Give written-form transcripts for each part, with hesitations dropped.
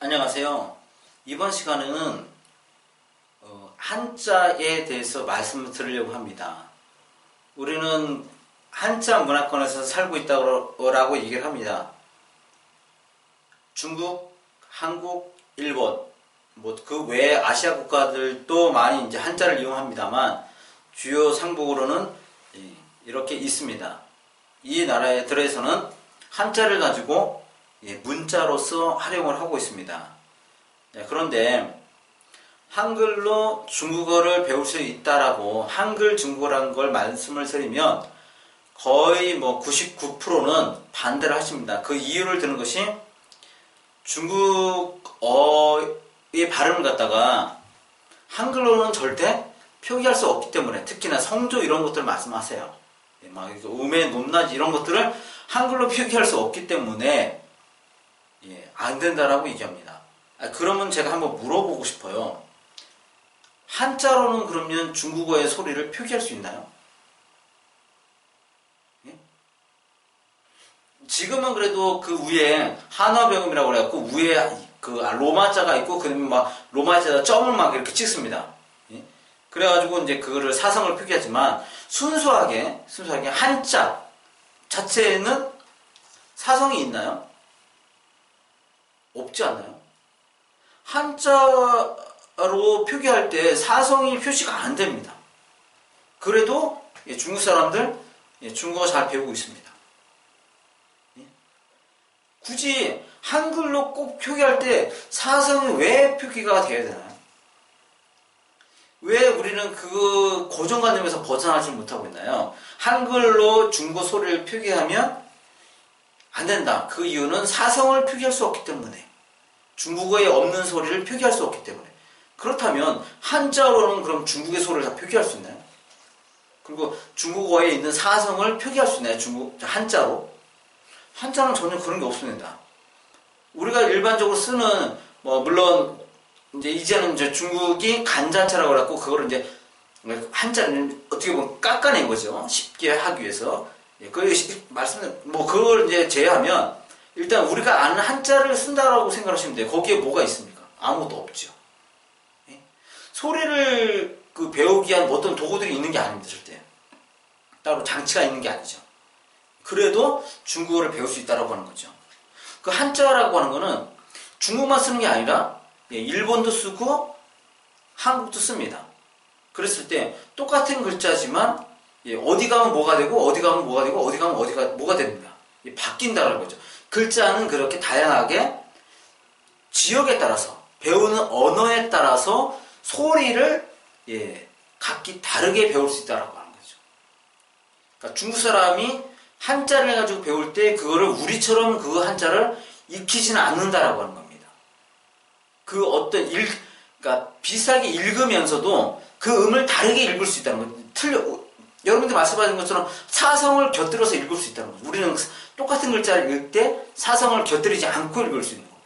안녕하세요. 이번 시간에는 한자에 대해서 말씀을 드리려고 합니다. 우리는 한자 문화권에서 살고 있다고 얘기를 합니다. 중국, 한국, 일본, 그 외 아시아 국가들도 많이 이제 한자를 이용합니다만 주요 상국으로는 이렇게 있습니다. 이 나라들에서는 한자를 가지고 문자로서 활용을 하고 있습니다. 그런데 한글로 중국어를 배울 수 있다라고 한글 중국어라는 걸 말씀을 드리면 거의 99%는 반대를 하십니다. 그 이유를 드는 것이 중국어의 발음을 갖다가 한글로는 절대 표기할 수 없기 때문에, 특히나 성조 이런 것들을 말씀하세요. 음의 높낮이 이런 것들을 한글로 표기할 수 없기 때문에 안 된다라고 얘기합니다. 그러면 제가 한번 물어보고 싶어요. 한자로는 그러면 중국어의 소리를 표기할 수 있나요? 지금은 그래도 그 위에 한화병음이라고 그래갖고 위에 그 로마자가 있고 그다음에 로마자에다 점을 이렇게 찍습니다. 그래가지고 이제 그거를 사성을 표기하지만 순수하게 한자 자체에는 사성이 있나요? 없지 않나요? 한자로 표기할 때 사성이 표시가 안 됩니다. 그래도 중국 사람들 중국어 잘 배우고 있습니다. 굳이 한글로 꼭 표기할 때 사성이 왜 표기가 되어야 되나요? 왜 우리는 그 고정관념에서 벗어나지 못하고 있나요? 한글로 중국어 소리를 표기하면 안 된다. 그 이유는 사성을 표기할 수 없기 때문에, 중국어에 없는 소리를 표기할 수 없기 때문에. 그렇다면 한자로는 그럼 중국의 소리를 다 표기할 수 있나요? 그리고 중국어에 있는 사성을 표기할 수 있나요? 한자로? 한자는 전혀 그런 게 없습니다. 우리가 일반적으로 쓰는 물론 이제는 중국이 간자체라고 해갖고 그거를 이제 한자는 어떻게 보면 깎아낸 거죠. 쉽게 하기 위해서. 그걸 이제 제외하면 일단 우리가 아는 한자를 쓴다라고 생각하시면 돼요. 거기에 뭐가 있습니까? 아무것도 없죠. 소리를 배우기 위한 어떤 도구들이 있는 게 아닙니다. 절대. 따로 장치가 있는 게 아니죠. 그래도 중국어를 배울 수 있다라고 하는 거죠. 그 한자라고 하는 거는 중국만 쓰는 게 아니라 일본도 쓰고 한국도 씁니다. 그랬을 때 똑같은 글자지만 어디 가면 뭐가 되고 어디 가면 뭐가 되고 어디 가면 뭐가 됩니다. 바뀐다는 거죠. 글자는 그렇게 다양하게 지역에 따라서 배우는 언어에 따라서 소리를 각기 다르게 배울 수 있다라고 하는 거죠. 그러니까 중국 사람이 한자를 가지고 배울 때 그거를 우리처럼 그 한자를 익히지는 않는다라고 하는 겁니다. 그러니까 비슷하게 읽으면서도 그 음을 다르게 읽을 수 있다는 거죠. 여러분들 말씀하신 것처럼 사성을 곁들여서 읽을 수 있다는 거죠. 우리는 똑같은 글자를 읽을 때 사성을 곁들이지 않고 읽을 수 있는 거예요.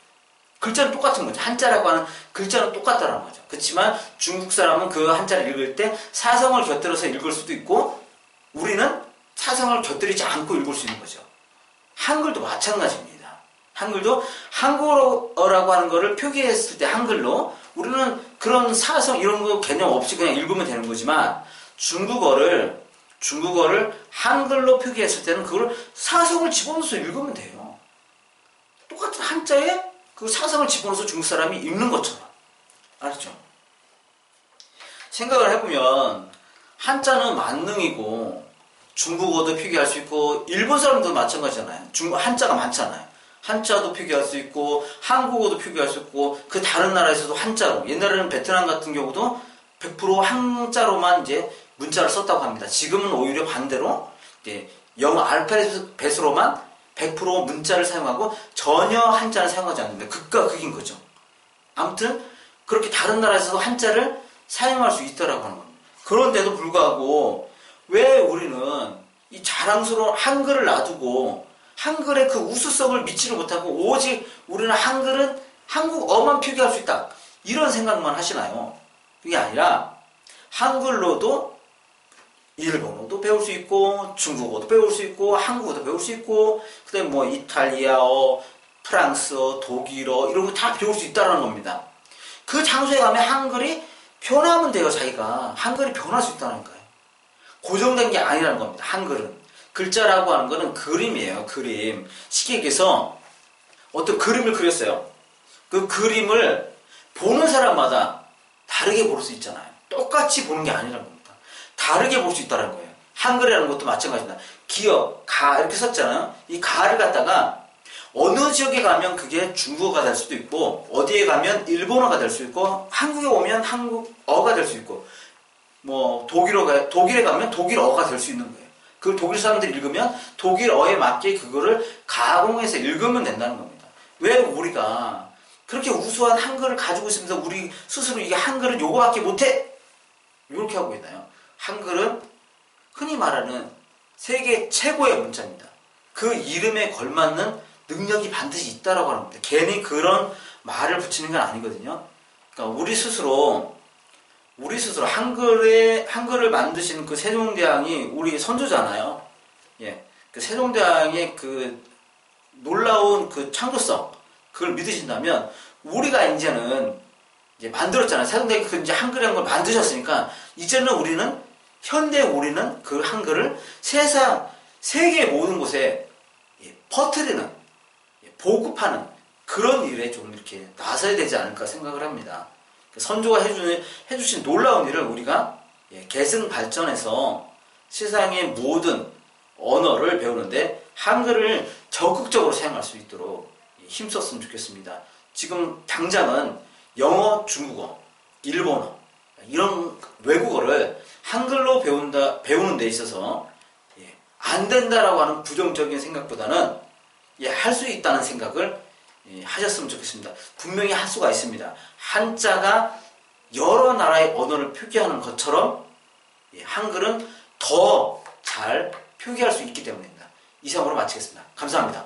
글자는 똑같은 거죠. 한자라고 하는 글자는 똑같다는 거죠. 그렇지만 중국 사람은 그 한자를 읽을 때 사성을 곁들여서 읽을 수도 있고 우리는 사성을 곁들이지 않고 읽을 수 있는 거죠. 한글도 마찬가지입니다. 한글도 한국어라고 하는 거를 표기했을 때 한글로 우리는 그런 사성 이런 거 개념 없이 그냥 읽으면 되는 거지만 중국어를 한글로 표기했을 때는 그걸 사성을 집어넣어서 읽으면 돼요. 똑같은 한자에 그 사성을 집어넣어서 중국 사람이 읽는 것처럼. 알았죠? 생각을 해보면 한자는 만능이고 중국어도 표기할 수 있고 일본 사람도 마찬가지잖아요. 한자가 많잖아요. 한자도 표기할 수 있고 한국어도 표기할 수 있고 그 다른 나라에서도 한자로, 옛날에는 베트남 같은 경우도 100% 한자로만 이제 문자를 썼다고 합니다. 지금은 오히려 반대로 영어 알파벳으로만 100% 문자를 사용하고 전혀 한자를 사용하지 않는다. 극과 극인 거죠. 아무튼 그렇게 다른 나라에서도 한자를 사용할 수 있다라고 하는 겁니다. 그런데도 불구하고 왜 우리는 이 자랑스러운 한글을 놔두고 한글의 그 우수성을 믿지를 못하고 오직 우리는 한글은 한국어만 표기할 수 있다. 이런 생각만 하시나요? 그게 아니라 한글로도 일본어도 배울 수 있고 중국어도 배울 수 있고 한국어도 배울 수 있고 그다음에 이탈리아어, 프랑스어, 독일어 이런 거 다 배울 수 있다는 겁니다. 그 장소에 가면 한글이 변하면 돼요. 자기가 한글이 변할 수 있다는 거예요. 고정된 게 아니라는 겁니다. 한글은 글자라고 하는 거는 그림이에요. 그림. 쉽게 얘기해서 어떤 그림을 그렸어요. 그 그림을 보는 사람마다 다르게 볼 수 있잖아요. 똑같이 보는 게 아니라는 겁니다. 다르게 볼 수 있다는 거예요. 한글이라는 것도 마찬가지입니다. 기역, 가 이렇게 썼잖아요. 이 가를 갖다가 어느 지역에 가면 그게 중국어가 될 수도 있고 어디에 가면 일본어가 될 수 있고 한국에 오면 한국어가 될 수 있고 뭐 독일에 가면 독일어가 될 수 있는 거예요. 그걸 독일 사람들이 읽으면 독일어에 맞게 그거를 가공해서 읽으면 된다는 겁니다. 왜 우리가 그렇게 우수한 한글을 가지고 있으면서 우리 스스로 이게 한글은 요거밖에 못해! 이렇게 하고 있나요? 한글은 흔히 말하는 세계 최고의 문자입니다. 그 이름에 걸맞는 능력이 반드시 있다라고 하는 겁니다. 괜히 그런 말을 붙이는 건 아니거든요. 그러니까 우리 스스로 한글을 만드신 그 세종대왕이 우리 선조잖아요. 예. 그 세종대왕의 그 놀라운 그 창조성, 그걸 믿으신다면, 우리가 이제는 이제 만들었잖아요. 세종대왕이 그 이제 한글이라는 걸 만드셨으니까, 이제는 우리는 그 한글을 세계 모든 곳에 퍼뜨리는, 보급하는 그런 일에 좀 이렇게 나서야 되지 않을까 생각을 합니다. 선조가 해주신 놀라운 일을 우리가 계승 발전해서 세상의 모든 언어를 배우는데 한글을 적극적으로 사용할 수 있도록 힘썼으면 좋겠습니다. 지금 당장은 영어, 중국어, 일본어 이런 외국어를 한글로 배우는 데 있어서 안 된다라고 하는 부정적인 생각보다는 할 수 있다는 생각을 하셨으면 좋겠습니다. 분명히 할 수가 있습니다. 한자가 여러 나라의 언어를 표기하는 것처럼 한글은 더 잘 표기할 수 있기 때문입니다. 이상으로 마치겠습니다. 감사합니다.